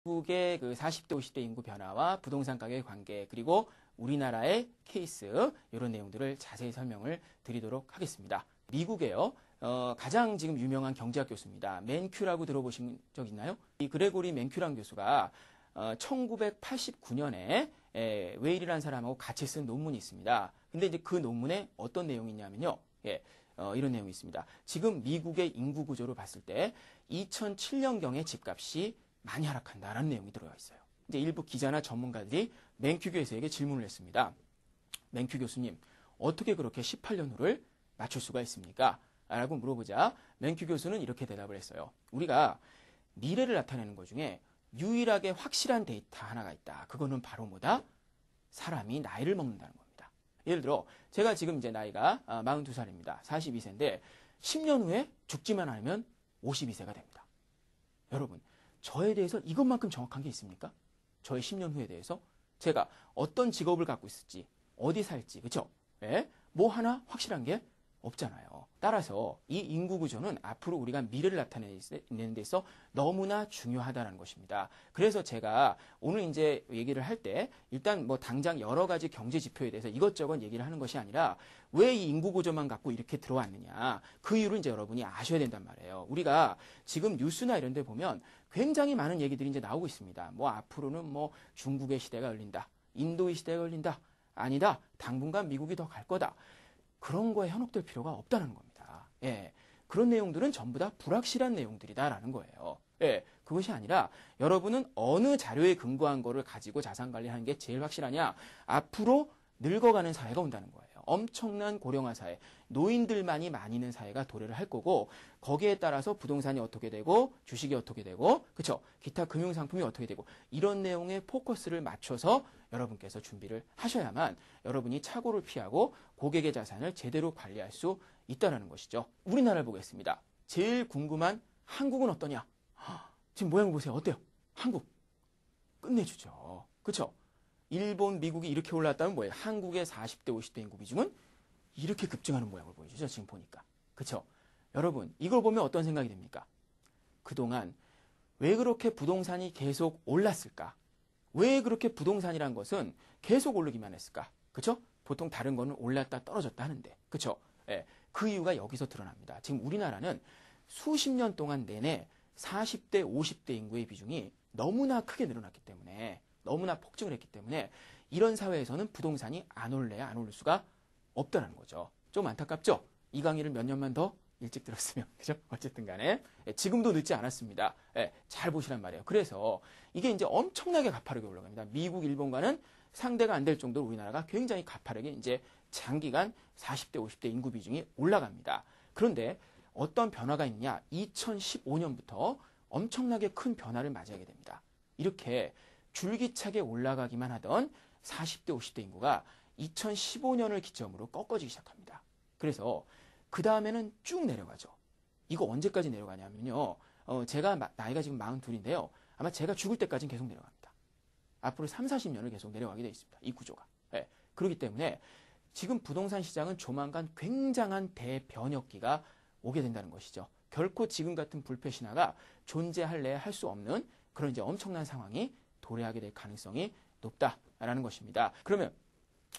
미국의 그 40대, 50대 인구 변화와 부동산 가격의 관계, 그리고 우리나라의 케이스, 이런 내용들을 자세히 설명을 드리도록 하겠습니다. 미국에요, 가장 지금 유명한 경제학 교수입니다. 맨큐라고 들어보신 적 있나요? 이 그레고리 맨큐란 교수가 1989년에 웨일이라는 사람하고 같이 쓴 논문이 있습니다. 근데 이제 그 논문에 어떤 내용이 있냐면요. 이런 내용이 있습니다. 지금 미국의 인구 구조를 봤을 때 2007년경에 집값이 많이 하락한다라는 내용이 들어가 있어요. 이제 일부 기자나 전문가들이 맨큐 교수에게 질문을 했습니다. 맨큐 교수님, 어떻게 그렇게 18년 후를 맞출 수가 있습니까? 라고 물어보자 맨큐 교수는 이렇게 대답을 했어요. 우리가 미래를 나타내는 것 중에 유일하게 확실한 데이터 하나가 있다. 그거는 바로 뭐다? 사람이 나이를 먹는다는 겁니다. 예를 들어 제가 지금 이제 나이가 42살입니다. 42세인데 10년 후에 죽지만 않으면 52세가 됩니다. 여러분, 저에 대해서 이것만큼 정확한 게 있습니까? 저의 10년 후에 대해서 제가 어떤 직업을 갖고 있을지, 어디 살지, 그쵸? 뭐 하나 확실한 게 없잖아요. 따라서 이 인구 구조는 앞으로 우리가 미래를 나타내는 데서 너무나 중요하다는 것입니다. 그래서 제가 오늘 이제 얘기를 할 때 일단 뭐 당장 여러 가지 경제 지표에 대해서 이것저것 얘기를 하는 것이 아니라 왜 이 인구 구조만 갖고 이렇게 들어왔느냐, 그 이유를 이제 여러분이 아셔야 된단 말이에요. 우리가 지금 뉴스나 이런 데 보면 굉장히 많은 얘기들이 이제 나오고 있습니다. 뭐 앞으로는 뭐 중국의 시대가 열린다, 인도의 시대가 열린다, 아니다, 당분간 미국이 더 갈 거다. 그런 거에 현혹될 필요가 없다는 겁니다. 그런 내용들은 전부 다 불확실한 내용들이다라는 거예요. 그것이 아니라 여러분은 어느 자료에 근거한 거를 가지고 자산 관리하는 게 제일 확실하냐? 앞으로 늙어가는 사회가 온다는 거예요. 엄청난 고령화 사회, 노인들만이 많이 있는 사회가 도래를 할 거고, 거기에 따라서 부동산이 어떻게 되고 주식이 어떻게 되고, 그쵸? 기타 금융상품이 어떻게 되고, 이런 내용에 포커스를 맞춰서 여러분께서 준비를 하셔야만 여러분이 착오를 피하고 고객의 자산을 제대로 관리할 수 있다는 것이죠. 우리나라를 보겠습니다. 제일 궁금한 한국은 어떠냐? 지금 모양을 보세요. 어때요? 한국 끝내주죠. 그쵸? 일본, 미국이 이렇게 올랐다면 뭐예요? 한국의 40대, 50대 인구 비중은 이렇게 급증하는 모양을 보여주죠. 지금 보니까. 그쵸? 여러분, 이걸 보면 어떤 생각이 듭니까? 그동안 왜 그렇게 부동산이 계속 올랐을까? 왜 그렇게 부동산이란 것은 계속 오르기만 했을까? 그쵸? 보통 다른 거는 올랐다 떨어졌다 하는데. 그쵸? 그 이유가 여기서 드러납니다. 지금 우리나라는 수십 년 동안 내내 40대, 50대 인구의 비중이 너무나 크게 늘어났기 때문에, 너무나 폭증을 했기 때문에 이런 사회에서는 부동산이 안 올래야 안 오를 수가 없다는 거죠. 좀 안타깝죠? 이 강의를 몇 년만 더 일찍 들었으면, 그죠? 어쨌든 간에 지금도 늦지 않았습니다. 잘 보시란 말이에요. 그래서 이게 이제 엄청나게 가파르게 올라갑니다. 미국, 일본과는 상대가 안 될 정도로 우리나라가 굉장히 가파르게 이제 장기간 40대, 50대 인구 비중이 올라갑니다. 그런데 어떤 변화가 있냐? 2015년부터 엄청나게 큰 변화를 맞이하게 됩니다. 이렇게 줄기차게 올라가기만 하던 40대, 50대 인구가 2015년을 기점으로 꺾어지기 시작합니다. 그래서 그 다음에는 쭉 내려가죠. 이거 언제까지 내려가냐면요. 제가 나이가 지금 42인데요. 아마 제가 죽을 때까지는 계속 내려갑니다. 앞으로 3, 40년을 계속 내려가게 되어 있습니다. 이 구조가. 그렇기 때문에 지금 부동산 시장은 조만간 굉장한 대변혁기가 오게 된다는 것이죠. 결코 지금 같은 불패 신화가 존재할래 할 수 없는 그런 이제 엄청난 상황이 도래하게 될 가능성이 높다라는 것입니다. 그러면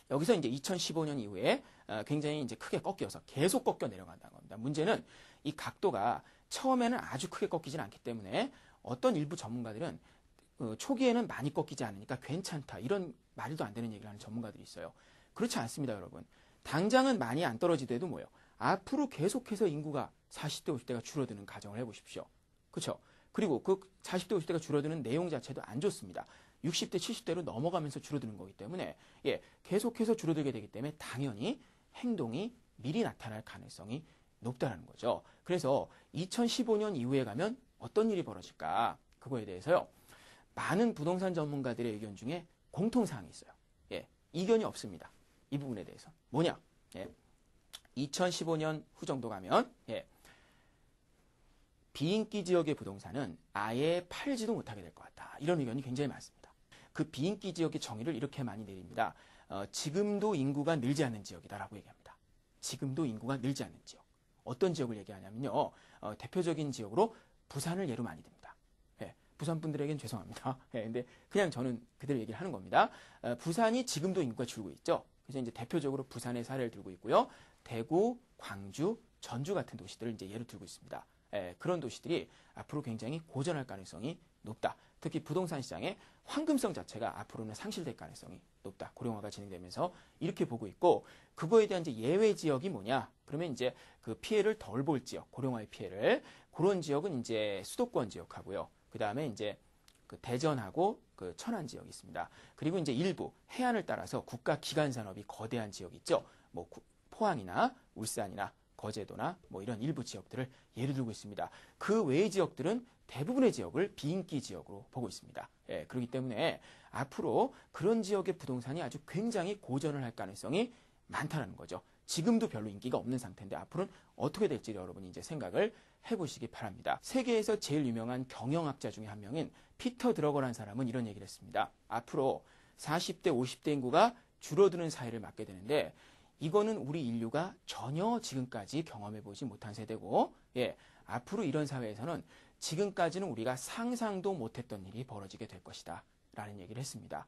여기서 이제 2015년 이후에 굉장히 이제 크게 꺾여서 계속 꺾여 내려간다는 겁니다. 문제는 이 각도가 처음에는 아주 크게 꺾이지는 않기 때문에 어떤 일부 전문가들은 초기에는 많이 꺾이지 않으니까 괜찮다, 이런 말도 안 되는 얘기를 하는 전문가들이 있어요. 그렇지 않습니다, 여러분. 당장은 많이 안 떨어지더라도 뭐예요? 앞으로 계속해서 인구가 40대, 50대가 줄어드는 가정을 해보십시오. 그렇죠? 그리고 그 40대, 50대가 줄어드는 내용 자체도 안 좋습니다. 60대, 70대로 넘어가면서 줄어드는 거기 때문에 계속해서 줄어들게 되기 때문에 당연히 행동이 미리 나타날 가능성이 높다는 거죠. 그래서 2015년 이후에 가면 어떤 일이 벌어질까? 그거에 대해서요. 많은 부동산 전문가들의 의견 중에 공통사항이 있어요. 이견이 없습니다. 이 부분에 대해서. 뭐냐? 2015년 후 정도 가면 비인기 지역의 부동산은 아예 팔지도 못하게 될 것 같다. 이런 의견이 굉장히 많습니다. 그 비인기 지역의 정의를 이렇게 많이 내립니다. 지금도 인구가 늘지 않는 지역이다라고 얘기합니다. 지금도 인구가 늘지 않는 지역. 어떤 지역을 얘기하냐면요. 대표적인 지역으로 부산을 예로 많이 듭니다. 부산 분들에겐 죄송합니다. 예, 근데 그냥 저는 그대로 얘기를 하는 겁니다. 부산이 지금도 인구가 줄고 있죠. 그래서 이제 대표적으로 부산의 사례를 들고 있고요. 대구, 광주, 전주 같은 도시들을 이제 예로 들고 있습니다. 예, 그런 도시들이 앞으로 굉장히 고전할 가능성이 높다. 특히 부동산 시장의 황금성 자체가 앞으로는 상실될 가능성이 높다. 고령화가 진행되면서 이렇게 보고 있고, 그거에 대한 이제 예외 지역이 뭐냐? 그러면 이제 그 피해를 덜 볼 지역, 고령화의 피해를, 그런 지역은 이제 수도권 지역하고요. 그 다음에 이제 그 대전하고 그 천안 지역이 있습니다. 그리고 이제 일부 해안을 따라서 국가 기간 산업이 거대한 지역이 있죠. 뭐 포항이나 울산이나 거제도나 뭐 이런 일부 지역들을 예를 들고 있습니다. 그 외의 지역들은 대부분의 지역을 비인기 지역으로 보고 있습니다. 예, 그렇기 때문에 앞으로 그런 지역의 부동산이 아주 굉장히 고전을 할 가능성이 많다는 거죠. 지금도 별로 인기가 없는 상태인데 앞으로는 어떻게 될지 여러분이 이제 생각을 해보시기 바랍니다. 세계에서 제일 유명한 경영학자 중에 한 명인 피터 드러거라는 사람은 이런 얘기를 했습니다. 앞으로 40대, 50대 인구가 줄어드는 사회를 맞게 되는데, 이거는 우리 인류가 전혀 지금까지 경험해보지 못한 세대고, 예, 앞으로 이런 사회에서는 지금까지는 우리가 상상도 못했던 일이 벌어지게 될 것이다 라는 얘기를 했습니다.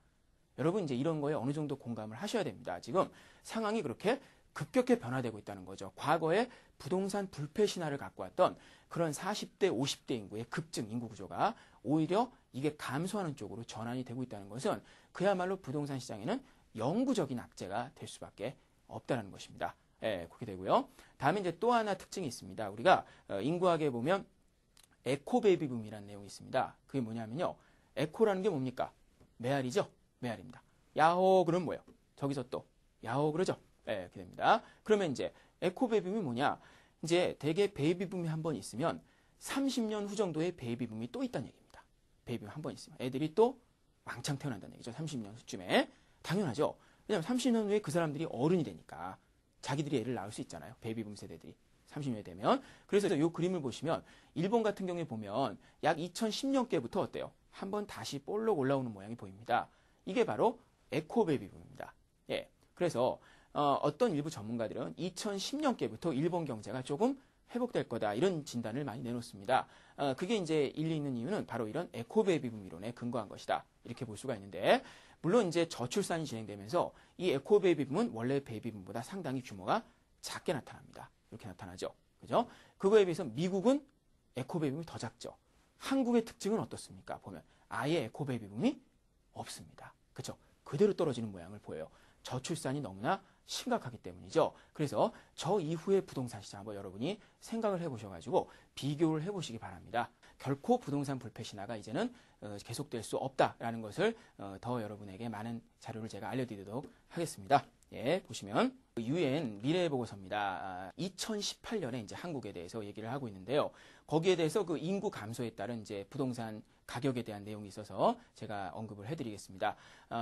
여러분 이제 이런 거에 어느 정도 공감을 하셔야 됩니다. 지금 상황이 그렇게 급격히 변화되고 있다는 거죠. 과거에 부동산 불패 신화를 갖고 왔던 그런 40대, 50대 인구의 급증 인구 구조가 오히려 이게 감소하는 쪽으로 전환이 되고 있다는 것은 그야말로 부동산 시장에는 영구적인 악재가 될 수밖에 없다는 것입니다. 예, 그렇게 되고요. 다음에 이제 또 하나 특징이 있습니다. 우리가 인구학에 보면 에코 베이비 붐이라는 내용이 있습니다. 그게 뭐냐면요. 에코라는 게 뭡니까? 메아리죠? 메아리입니다. 야호 그러면 뭐예요? 저기서 또 야호 그러죠? 예, 이렇게 됩니다. 그러면 이제 에코 베이비 붐이 뭐냐? 이제 대개 베이비 붐이 한 번 있으면 30년 후 정도의 베이비 붐이 또 있다는 얘기입니다. 베이비 붐 한 번 있으면 애들이 또 왕창 태어난다는 얘기죠. 30년 후쯤에. 당연하죠. 왜냐하면 30년 후에 그 사람들이 어른이 되니까 자기들이 애를 낳을 수 있잖아요. 베이비붐 세대들이 30년이 되면. 그래서 이 그림을 보시면 일본 같은 경우에 보면 약 2010년께부터 어때요? 한번 다시 볼록 올라오는 모양이 보입니다. 이게 바로 에코 베이비붐입니다. 예. 그래서 어떤 일부 전문가들은 2010년께부터 일본 경제가 조금 회복될 거다 이런 진단을 많이 내놓습니다. 그게 이제 일리 있는 이유는 바로 이런 에코 베이비붐 이론에 근거한 것이다. 이렇게 볼 수가 있는데, 물론 이제 저출산이 진행되면서 이 에코 베이비붐은 원래 베이비붐보다 상당히 규모가 작게 나타납니다. 이렇게 나타나죠. 그죠? 그거에 비해서 미국은 에코 베이비붐이 더 작죠. 한국의 특징은 어떻습니까? 보면 아예 에코 베이비붐이 없습니다. 그죠? 그대로 떨어지는 모양을 보여요. 저출산이 너무나 심각하기 때문이죠. 그래서 저 이후의 부동산 시장 한번 여러분이 생각을 해보셔가지고 비교를 해보시기 바랍니다. 결코 부동산 불패 신화가 이제는 계속될 수 없다라는 것을 더 여러분에게 많은 자료를 제가 알려드리도록 하겠습니다. 예, 보시면 UN 미래 보고서입니다. 2018년에 이제 한국에 대해서 얘기를 하고 있는데요. 거기에 대해서 그 인구 감소에 따른 이제 부동산 가격에 대한 내용이 있어서 제가 언급을 해드리겠습니다.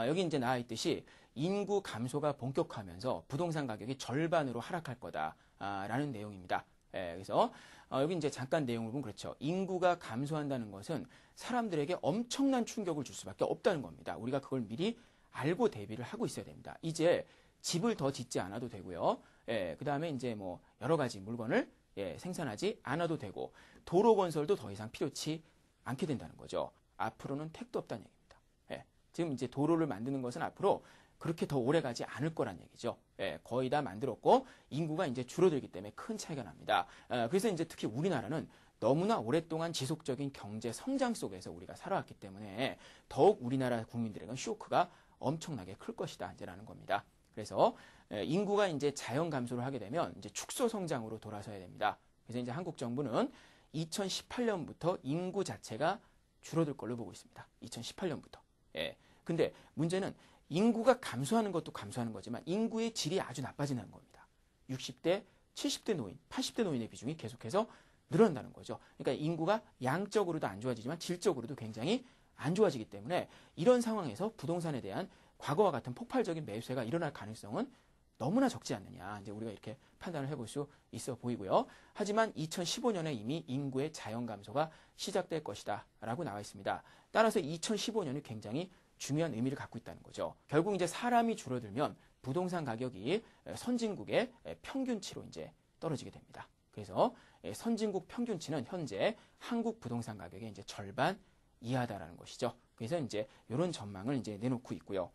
여기 이제 나와 있듯이 인구 감소가 본격화하면서 부동산 가격이 절반으로 하락할 거다라는 내용입니다. 예, 그래서 여기 이제 잠깐 내용을 보면 그렇죠. 인구가 감소한다는 것은 사람들에게 엄청난 충격을 줄 수밖에 없다는 겁니다. 우리가 그걸 미리 알고 대비를 하고 있어야 됩니다. 이제 집을 더 짓지 않아도 되고요. 예, 그 다음에 이제 뭐 여러 가지 물건을 생산하지 않아도 되고, 도로 건설도 더 이상 필요치 않게 된다는 거죠. 앞으로는 택도 없다는 얘기입니다. 예, 지금 이제 도로를 만드는 것은 앞으로 그렇게 더 오래 가지 않을 거란 얘기죠. 예, 거의 다 만들었고 인구가 이제 줄어들기 때문에 큰 차이가 납니다. 그래서 이제 특히 우리나라는 너무나 오랫동안 지속적인 경제 성장 속에서 우리가 살아왔기 때문에 더욱 우리나라 국민들에게는 쇼크가 엄청나게 클 것이다 이제라는 겁니다. 그래서 인구가 이제 자연 감소를 하게 되면 이제 축소 성장으로 돌아서야 됩니다. 그래서 이제 한국 정부는 2018년부터 인구 자체가 줄어들 걸로 보고 있습니다. 2018년부터. 예. 근데 문제는 인구가 감소하는 것도 감소하는 거지만 인구의 질이 아주 나빠지는 겁니다. 60대, 70대 노인, 80대 노인의 비중이 계속해서 늘어난다는 거죠. 그러니까 인구가 양적으로도 안 좋아지지만 질적으로도 굉장히 안 좋아지기 때문에 이런 상황에서 부동산에 대한 과거와 같은 폭발적인 매수세가 일어날 가능성은 너무나 적지 않느냐. 이제 우리가 이렇게 판단을 해볼 수 있어 보이고요. 하지만 2015년에 이미 인구의 자연 감소가 시작될 것이다 라고 나와 있습니다. 따라서 2015년이 굉장히 중요한 의미를 갖고 있다는 거죠. 결국 이제 사람이 줄어들면 부동산 가격이 선진국의 평균치로 이제 떨어지게 됩니다. 그래서 선진국 평균치는 현재 한국 부동산 가격의 이제 절반 이하다라는 것이죠. 그래서 이제 이런 전망을 이제 내놓고 있고요.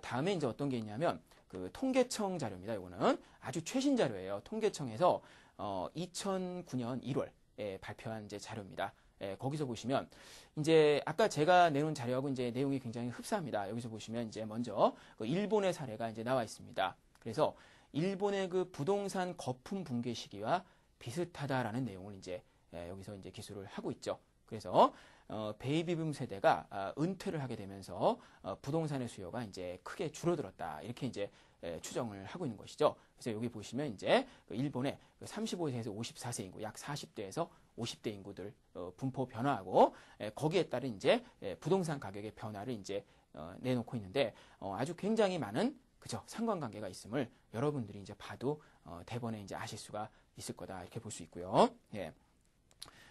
다음에 이제 어떤 게 있냐면 그 통계청 자료입니다. 이거는 아주 최신 자료예요. 통계청에서 2009년 1월에 발표한 이제 자료입니다. 거기서 보시면 이제 아까 제가 내놓은 자료하고 이제 내용이 굉장히 흡사합니다. 여기서 보시면 이제 먼저 그 일본의 사례가 이제 나와 있습니다. 그래서 일본의 그 부동산 거품 붕괴 시기와 비슷하다라는 내용을 이제 여기서 이제 기술을 하고 있죠. 그래서 베이비붐 세대가 은퇴를 하게 되면서 부동산의 수요가 이제 크게 줄어들었다. 이렇게 이제 추정을 하고 있는 것이죠. 그래서 여기 보시면 이제 일본의 35세에서 54세 인구, 약 40대에서 50대 인구들 분포 변화하고 거기에 따른 이제 부동산 가격의 변화를 이제 내놓고 있는데 아주 굉장히 많은 그죠 상관관계가 있음을 여러분들이 이제 봐도 대번에 이제 아실 수가 있을 거다 이렇게 볼 수 있고요. 예.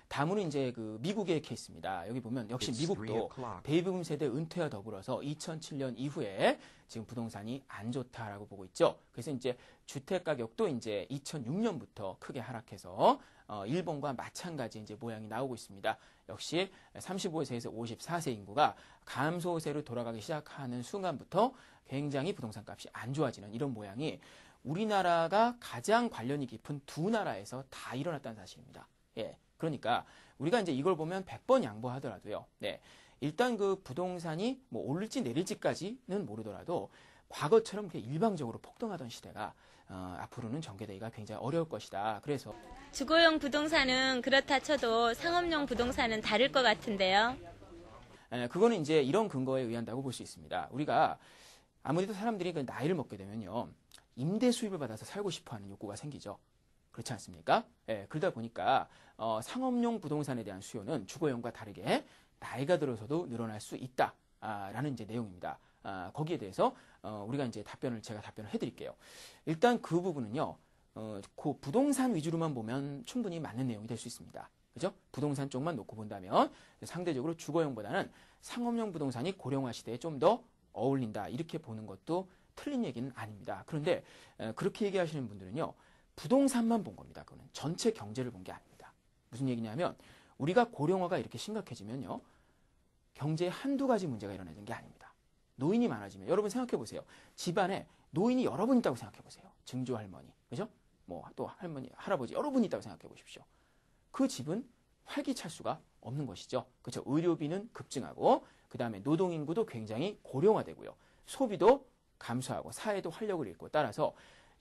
다음은 이제 그 미국의 케이스입니다. 여기 보면 역시 미국도 베이비붐 세대 은퇴와 더불어서 2007년 이후에 지금 부동산이 안 좋다라고 보고 있죠. 그래서 이제 주택 가격도 이제 2006년부터 크게 하락해서 일본과 마찬가지 이제 모양이 나오고 있습니다. 역시 35세에서 54세 인구가 감소세로 돌아가기 시작하는 순간부터 굉장히 부동산 값이 안 좋아지는 이런 모양이 우리나라가 가장 관련이 깊은 두 나라에서 다 일어났다는 사실입니다. 예. 그러니까 우리가 이제 이걸 보면 100번 양보하더라도요. 네. 일단 그 부동산이 뭐 오를지 내릴지까지는 모르더라도 과거처럼 그렇게 일방적으로 폭등하던 시대가 앞으로는 전개되기가 굉장히 어려울 것이다. 그래서 주거용 부동산은 그렇다 쳐도 상업용 부동산은 다를 것 같은데요. 그거는 이제 이런 근거에 의한다고 볼 수 있습니다. 우리가 아무래도 사람들이 그 나이를 먹게 되면요. 임대 수입을 받아서 살고 싶어하는 욕구가 생기죠. 그렇지 않습니까? 예, 그러다 보니까 상업용 부동산에 대한 수요는 주거용과 다르게 나이가 들어서도 늘어날 수 있다라는 이제 내용입니다. 거기에 대해서 우리가 이제 제가 답변을 해드릴게요. 일단 그 부분은요, 그 부동산 위주로만 보면 충분히 맞는 내용이 될 수 있습니다. 그죠? 부동산 쪽만 놓고 본다면 상대적으로 주거용보다는 상업용 부동산이 고령화 시대에 좀 더 어울린다 이렇게 보는 것도 틀린 얘기는 아닙니다. 그런데 그렇게 얘기하시는 분들은요. 부동산만 본 겁니다. 그거는 전체 경제를 본 게 아닙니다. 무슨 얘기냐면 우리가 고령화가 이렇게 심각해지면요. 경제에 한두 가지 문제가 일어나는 게 아닙니다. 노인이 많아지면 여러분 생각해 보세요. 집안에 노인이 여러 분 있다고 생각해 보세요. 증조 할머니, 그죠? 뭐 또 할머니, 할아버지 여러 분 있다고 생각해 보십시오. 그 집은 활기찰 수가 없는 것이죠. 그렇죠? 의료비는 급증하고 그 다음에 노동 인구도 굉장히 고령화되고요. 소비도 감소하고 사회도 활력을 잃고 따라서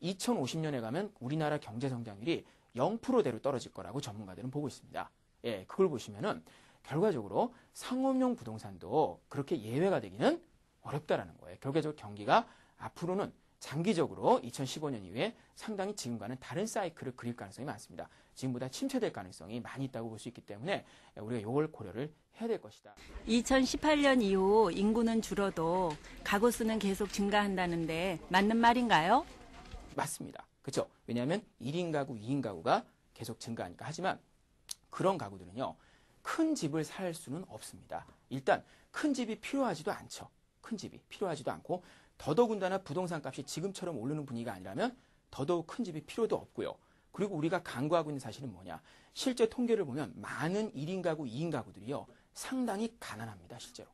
2050년에 가면 우리나라 경제 성장률이 0%대로 떨어질 거라고 전문가들은 보고 있습니다. 예, 그걸 보시면은 결과적으로 상업용 부동산도 그렇게 예외가 되기는 어렵다라는 거예요. 결과적으로 경기가 앞으로는 장기적으로 2015년 이후에 상당히 지금과는 다른 사이클을 그릴 가능성이 많습니다. 지금보다 침체될 가능성이 많이 있다고 볼 수 있기 때문에 우리가 이걸 고려를 해야 될 것이다. 2018년 이후 인구는 줄어도 가구 수는 계속 증가한다는데 맞는 말인가요? 맞습니다. 그렇죠? 왜냐하면 1인 가구, 2인 가구가 계속 증가하니까. 하지만 그런 가구들은요. 큰 집을 살 수는 없습니다. 일단 큰 집이 필요하지도 않죠. 큰 집이 필요하지도 않고 더더군다나 부동산 값이 지금처럼 오르는 분위기가 아니라면 더더욱 큰 집이 필요도 없고요. 그리고 우리가 간과하고 있는 사실은 뭐냐. 실제 통계를 보면 많은 1인 가구, 2인 가구들이요. 상당히 가난합니다. 실제로.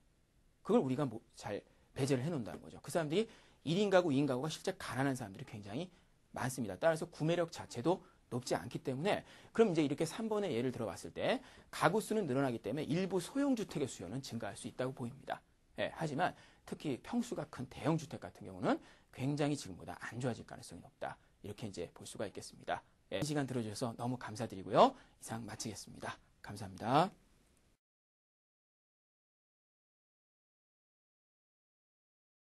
그걸 우리가 잘 배제를 해놓는다는 거죠. 그 사람들이 1인 가구, 2인 가구가 실제 가난한 사람들이 굉장히 많습니다. 따라서 구매력 자체도 높지 않기 때문에 그럼 이제 이렇게 3번의 예를 들어봤을 때 가구 수는 늘어나기 때문에 일부 소형주택의 수요는 증가할 수 있다고 보입니다. 예, 하지만 특히 평수가 큰 대형주택 같은 경우는 굉장히 지금보다 안 좋아질 가능성이 높다. 이렇게 이제 볼 수가 있겠습니다. 이 시간 들어주셔서 너무 감사드리고요. 이상 마치겠습니다. 감사합니다.